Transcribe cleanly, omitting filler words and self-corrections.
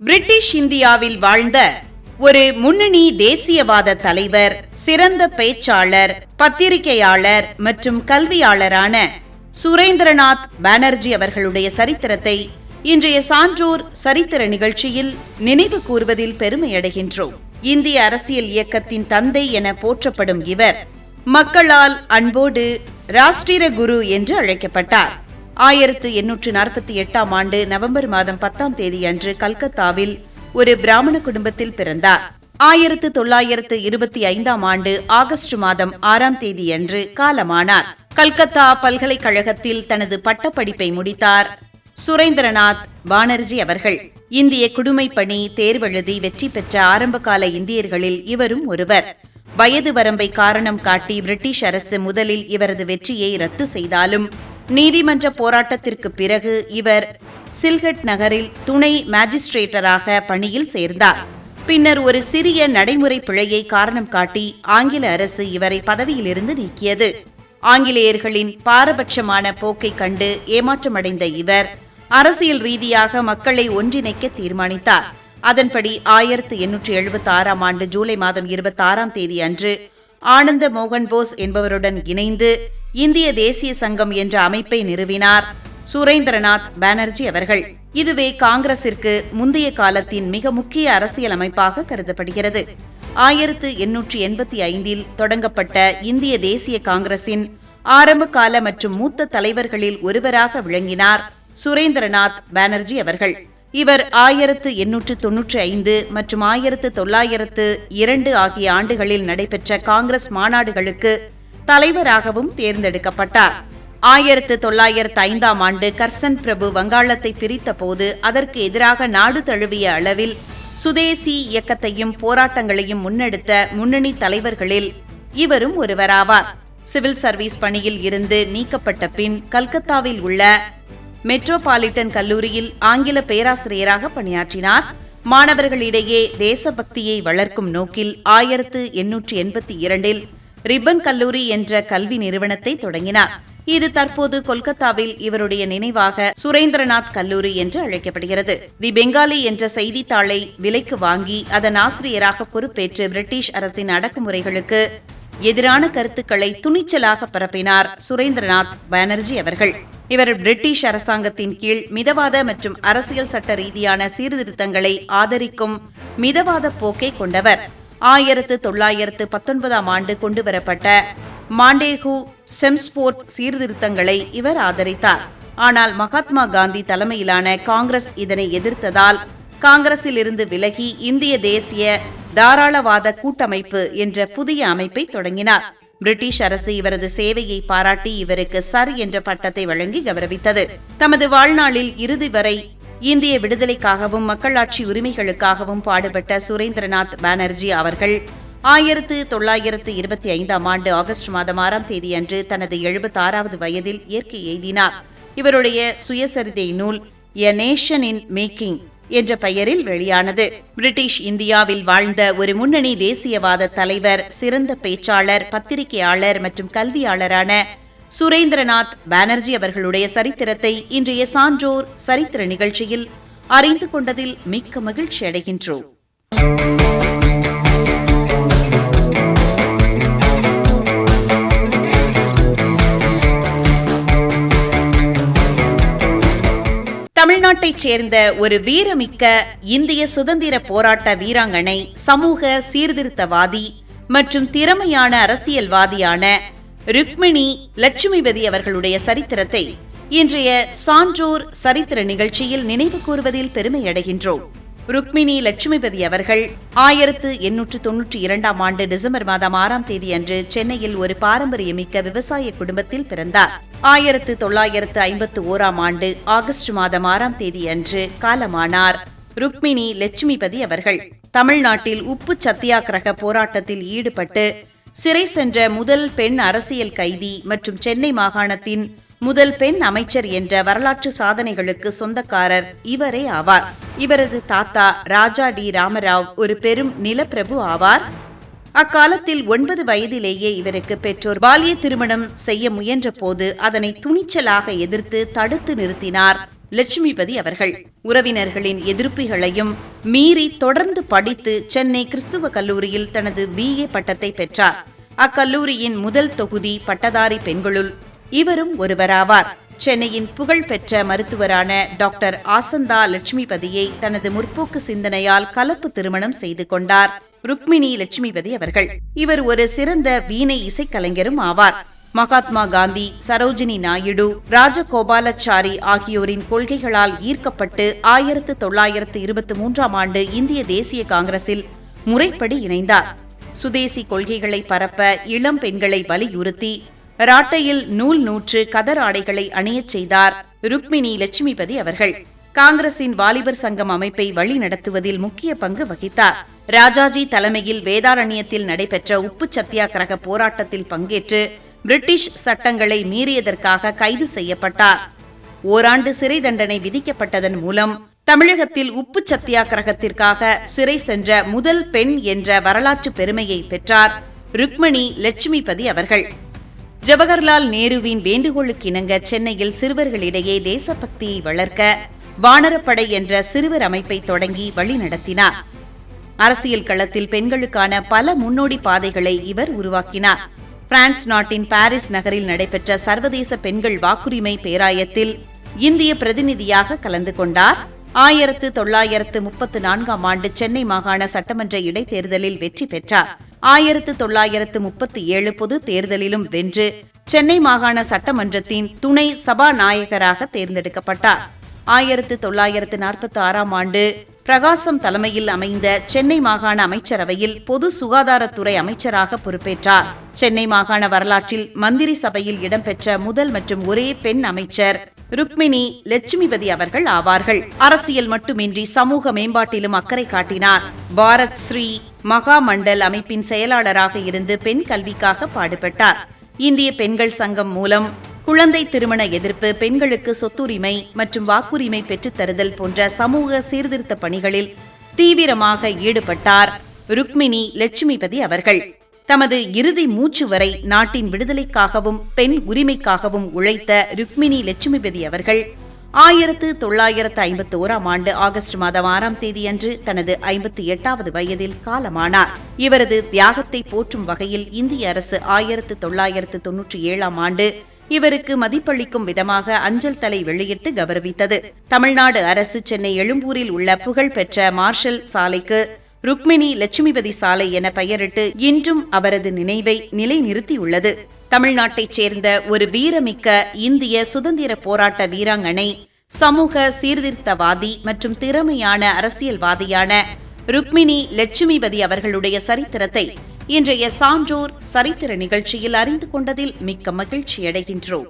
British இந்தியாவில் வாழ்ந்த ஒரு முன்னணி தேசியவாத தலைவர், சிறந்த பேச்சாளர், பத்திரிகையாளர் மற்றும் கல்வியாளரான சுரேந்திரநாத் பானர்ஜி அவர்களுடைய சரித்திரத்தை இன்றைய சான்றோர் சரித்திர நிகழ்ச்சியில் நினைவு கூர்வதில் பெருமையடைகின்றோம். இந்திய அரசியல் இயக்கத்தின் தந்தை என போற்றப்படும் இவர் மக்களால் அன்போடு ராஷ்டிர குரு என்று அழைக்கப்பட்டார். 1848 ஆண்டு நவம்பர் மாதம் 10ஆம் தேதி அன்று கல்கத்தாவில் ஒரு பிராமண குடும்பத்தில் பிறந்தார். 1925ஆம் ஆண்டு ஆகஸ்ட் மாதம் 6ஆம் தேதி அன்று காலமானார். கல்கத்தா பல்கலைக்கழகத்தில் தனது பட்டப்படிப்பை முடித்தார் சுரேந்திரநாத் பானர்ஜி அவர்கள். இந்திய குடிமைப் பணி தேர்வெழுதி வெற்றி பெற்ற ஆரம்பகால இந்தியர்களில் இவரும் ஒருவர். வயது வரம்பை காரணம் காட்டி பிரிட்டிஷ் அரசு முதலில் இவரது வெற்றியை ரத்து செய்தாலும் நீதிமன்ற போராட்டத்திற்கு பிறகு இவர் சில்ஹட் நகரில் துணை மாஜிஸ்ட்ரேட்டராக பணியில் சேர்ந்தார். பின்னர் ஒரு சிறிய நடைமுறை பிழையை காரணம் காட்டி ஆங்கில அரசு இவரை பதவியிலிருந்து நீக்கியது. ஆங்கிலேயர்களின் பாரபட்சமான போக்கை கண்டு ஏமாற்றமடைந்த இவர் அரசியல் ரீதியாக மக்களை ஒன்றிணைக்க தீர்மானித்தார். அதன்படி 1876ஆம் ஆண்டு ஜூலை மாதம் 26ஆம் தேதி அன்று ஆனந்த மோகன் போஸ் என்பவருடன் இணைந்து இந்திய தேசிய சங்கம் என்ற அமைப்பை நிறுவினார் சுரேந்திரநாத் பானர்ஜி அவர்கள். இதுவே காங்கிரசிற்கு முந்தைய காலத்தின் மிக முக்கிய அரசியல் அமைப்பாக கருதப்படுகிறது. 1885இல் தொடங்கப்பட்ட இந்திய தேசிய காங்கிரசின் ஆரம்பகால மற்றும் மூத்த தலைவர்களில் ஒருவராக விளங்கினார் சுரேந்திரநாத் பானர்ஜி அவர்கள். இவர் 1895 மற்றும் 1902 ஆகிய ஆண்டுகளில் நடைபெற்ற காங்கிரஸ் மாநாடுகளுக்கு தலைவராகவும் தேர்ந்தெடுக்கப்பட்டார். 1905ஆம் ஆண்டு கர்சன் பிரபு வங்காளத்தை பிரித்த போது அதற்கு எதிராக நாடு தழுவிய அளவில் சுதேசி இயக்கத்தையும் போராட்டங்களையும் முன்னெடுத்த முன்னணி தலைவர்களில் இவரும் ஒருவராவார். சிவில் சர்வீஸ் பணியில் இருந்து நீக்கப்பட்ட பின் கல்கத்தாவில் உள்ள மெட்ரோபாலிட்டன் கல்லூரியில் ஆங்கில பேராசிரியராக பணியாற்றினார். மாணவர்களிடையே தேசபக்தியை வளர்க்கும் நோக்கில் 1882இல் ரிப்பன் கல்லூரி என்ற கல்வி நிறுவனத்தை தொடங்கினார். இது தற்போது கொல்கத்தாவில் இவருடைய நினைவாக சுரேந்திரநாத் கல்லூரி என்று அழைக்கப்படுகிறது. தி பெங்காலி என்ற செய்தித்தாளை விலைக்கு வாங்கி அதன் ஆசிரியராக பொறுப்பேற்று பிரிட்டிஷ் அரசின் அடக்குமுறைகளுக்கு எதிரான கருத்துக்களை துணிச்சலாக பரப்பினார் சுரேந்திரநாத் பானர்ஜி அவர்கள். இவர் பிரிட்டிஷ் அரசாங்கத்தின் கீழ் மிதவாத மற்றும் அரசியல் சட்ட ரீதியான சீர்திருத்தங்களை ஆதரிக்கும் மிதவாத போக்கை கொண்டவர். 1919ஆம் ஆண்டு கொண்டுவரப்பட்ட மாண்டேகு செம்ஸ்போர்ட் சீர்திருத்தங்களை இவர் ஆதரித்தார். ஆனால் மகாத்மா காந்தி தலைமையிலான காங்கிரஸ் இதனை எதிர்த்ததால் காங்கிரஸில் இருந்து விலகி இந்திய தேசிய தாராளவாத கூட்டமைப்பு என்ற புதிய அமைப்பை தொடங்கினார். பிரிட்டிஷ் அரசு இவரது சேவையை பாராட்டி இவருக்கு சர் என்ற பட்டத்தை வழங்கி கௌரவித்தது. தமது வாழ்நாளில் இறுதி வரை இந்திய விடுதலைக்காகவும் மக்களாட்சி உரிமைகளுக்காகவும் பாடுபட்ட சுரேந்திரநாத் பானர்ஜி அவர்கள் 1925ஆம் ஆண்டு ஆகஸ்ட் மாதம் 6ஆம் தேதி அன்று தனது 76வது வயதில் இயற்கை எய்தினார். இவருடைய சுயசரிதை நூல் எ நேஷன் இன் மேக்கிங் என்ற பெயரில் வெளியானது. பிரிட்டிஷ் இந்தியாவில் வாழ்ந்த ஒரு முன்னணி தேசியவாத தலைவர், சிறந்த பேச்சாளர், பத்திரிகையாளர் மற்றும் கல்வியாளரான சுரேந்திரநாத் பானர்ஜி அவர்களுடைய சரித்திரத்தை இன்றைய சான்றோர் சரித்திர நிகழ்ச்சியில் அறிந்து கொண்டதில் மிக்க மகிழ்ச்சி அடைகின்றோம். தமிழ்நாட்டைச் சேர்ந்த ஒரு வீரமிக்க இந்திய சுதந்திர போராட்ட வீராங்கனை, சமூக சீர்திருத்தவாதி மற்றும் திறமையான அரசியல்வாதியான ருக்மிணி லட்சுமிபதி அவர்களுடைய சரித்திரத்தை இன்றைய சான்றோர் சரித்திர நிகழ்ச்சியில் நினைவு கூறுவதில் பெருமையடைகின்றோம். ருக்மிணி லட்சுமிபதி அவர்கள் 1892ஆம் ஆண்டு டிசம்பர் மாதம் 6ஆம் தேதி அன்று சென்னையில் ஒரு பாரம்பரியமிக்க விவசாய குடும்பத்தில் பிறந்தார். 1951ஆம் ஆண்டு ஆகஸ்ட் மாதம் 6ஆம் தேதி அன்று காலமானார் ருக்மிணி லட்சுமிபதி அவர்கள். தமிழ்நாட்டில் உப்பு சத்தியாகிரக போராட்டத்தில் ஈடுபட்டு சிறை சென்ற முதல் பெண் அரசியல் கைதி மற்றும் சென்னை மாகாணத்தின் முதல் பெண் அமைச்சர் என்ற வரலாற்று சாதனைகளுக்கு சொந்தக்காரர் இவரே ஆவார். இவரது தாத்தா ராஜா டி ராமராவ் ஒரு பெரும் நிலப்பிரபு ஆவார். அக்காலத்தில் 9 வயதிலேயே இவருக்கு பெற்றோர் பாலிய திருமணம் செய்ய முயன்ற போது அதனை துணிச்சலாக எதிர்த்து தடுத்து நிறுத்தினார் லட்சுமிபதி அவர்கள். உறவினர்களின் எதிர்ப்புகளையும் மீறி தொடர்ந்து படித்து சென்னை கிறிஸ்துவ கல்லூரியில் தனது BA பட்டத்தை பெற்றார். அக்கல்லூரியின் முதல் தொகுதி பட்டதாரி பெண்களுள் இவரும் ஒருவராவார். சென்னையின் புகழ்பெற்ற மருத்துவரான டாக்டர் ஆசந்தா லட்சுமிபதியை தனது முற்போக்கு சிந்தனையால் கலப்பு திருமணம் செய்து கொண்டார் ருக்மிணி லட்சுமிபதி அவர்கள். இவர் ஒரு சிறந்த வீணை இசைக்கலைஞரும் ஆவார். மகாத்மா காந்தி, சரோஜினி நாயுடு, ராஜகோபாலாச்சாரி ஆகியோரின் கொள்கைகளால் ஈர்க்கப்பட்டு 1923ஆம் ஆண்டு இந்திய தேசிய காங்கிரஸில் முறைப்படி இணைந்தார். சுதேசி கொள்கைகளை பரப்ப இளம் பெண்களை வலியுறுத்தி ராட்டையில் நூல் நூற்று கதர் ஆடைகளை அணியச் செய்தார் ருக்மிணி லட்சுமிபதி அவர்கள். காங்கிரசின் வாலிபர் சங்கம் அமைப்பை வழிநடத்துவதில் முக்கிய பங்கு வகித்தார். ராஜாஜி தலைமையில் வேதாரண்யத்தில் நடைபெற்ற உப்பு சத்தியாகிரக போராட்டத்தில் பங்கேற்று பிரிட்டிஷ் சட்டங்களை மீறியதற்காக கைது செய்யப்பட்டார். ஓராண்டு சிறை தண்டனை விதிக்கப்பட்டதன் மூலம் தமிழகத்தில் உப்பு சத்தியாகிரகத்திற்காக சிறை சென்ற முதல் பெண் என்ற வரலாற்று பெருமையை பெற்றார் ருக்மிணி லட்சுமிபதி அவர்கள். ஜவஹர்லால் நேருவின் வேண்டுகோளுக்கிணங்க சென்னையில் சிறுவர்களிடையே தேசபக்தியை வளர்க்க வானரப்படை என்ற சிறுவர் அமைப்பை தொடங்கி வழிநடத்தினார். அரசியல் களத்தில் பெண்களுக்கான பல முன்னோடி பாதைகளை இவர் உருவாக்கினார். பிரான்ஸ் நாட்டின் பாரிஸ் நகரில் நடைபெற்ற சர்வதேச பெண்கள் வாக்குரிமை பேராயத்தில் இந்திய பிரதிநிதியாக கலந்து கொண்டார். 1934ஆம் ஆண்டு சென்னை மாகாண சட்டமன்ற இடைத்தேர்தலில் வெற்றி பெற்றார். 1937 பொது தேர்தலிலும் வென்று சென்னை மாகாண சட்டமன்றத்தின் துணை சபாநாயகராக தேர்ந்தெடுக்கப்பட்டார். 1946ஆம் ஆண்டு பிரகாசம் தலைமையில் அமைந்த சென்னை மாகாண அமைச்சரவையில் பொது சுகாதாரத்துறை அமைச்சராக பொறுப்பேற்றார். சென்னை மாகாண வரலாற்றில் மந்திரி சபையில் இடம்பெற்ற முதல் மற்றும் ஒரே பெண் அமைச்சர் ருக்மிணி லட்சுமிபதி அவர்கள் ஆவார்கள். அரசியல் மட்டுமின்றி சமூக மேம்பாட்டிலும் அக்கறை காட்டினார். பாரத் ஸ்ரீ மகாமண்டல் அமைப்பின் செயலாளராக இருந்து பெண் கல்விக்காக பாடுபட்டார். இந்திய பெண்கள் சங்கம் மூலம் குழந்தை திருமண எதிர்ப்பு, பெண்களுக்கு சொத்துரிமை மற்றும் வாக்குரிமை பெற்றுத்தருதல் போன்ற சமூக சீர்திருத்த பணிகளில் தீவிரமாக ஈடுபட்டார் ருக்மிணி லட்சுமிபதி அவர்கள். தமது இறுதி மூச்சு வரை நாட்டின் விடுதலைக்காகவும் பெண் உரிமைக்காகவும் உழைத்த ருக்மிணி லட்சுமிபதி அவர்கள் 1951ஆம் ஆண்டு ஆகஸ்ட் மாதம் 6ஆம் தேதியன்று தனது 58வது வயதில் காலமானார். இவரது தியாகத்தை போற்றும் வகையில் இந்திய அரசு 1997ஆம் ஆண்டு இவருக்கு மதிப்பளிக்கும் விதமாக அஞ்சல் தலை வெளியிட்டு கௌரவித்தது. தமிழ்நாடு அரசு சென்னை எழும்பூரில் உள்ள புகழ்பெற்ற மார்ஷல் சாலைக்கு ருக்மிணி லட்சுமிபதி சாலை என பெயரிட்டு இன்றும் அவரது நினைவை நிலைநிறுத்தியுள்ளது. தமிழ்நாட்டைச் சேர்ந்த ஒரு வீரமிக்க இந்திய சுதந்திர போராட்ட வீராங்கனை, சமூக சீர்திருத்தவாதி மற்றும் திறமையான அரசியல்வாதியான ருக்மிணி லட்சுமிபதி அவர்களுடைய சரித்திரத்தை இன்றைய சான்றோர் சரித்திர நிகழ்ச்சியில் அறிந்து கொண்டதில் மிக்க மகிழ்ச்சியடைகின்றோம்.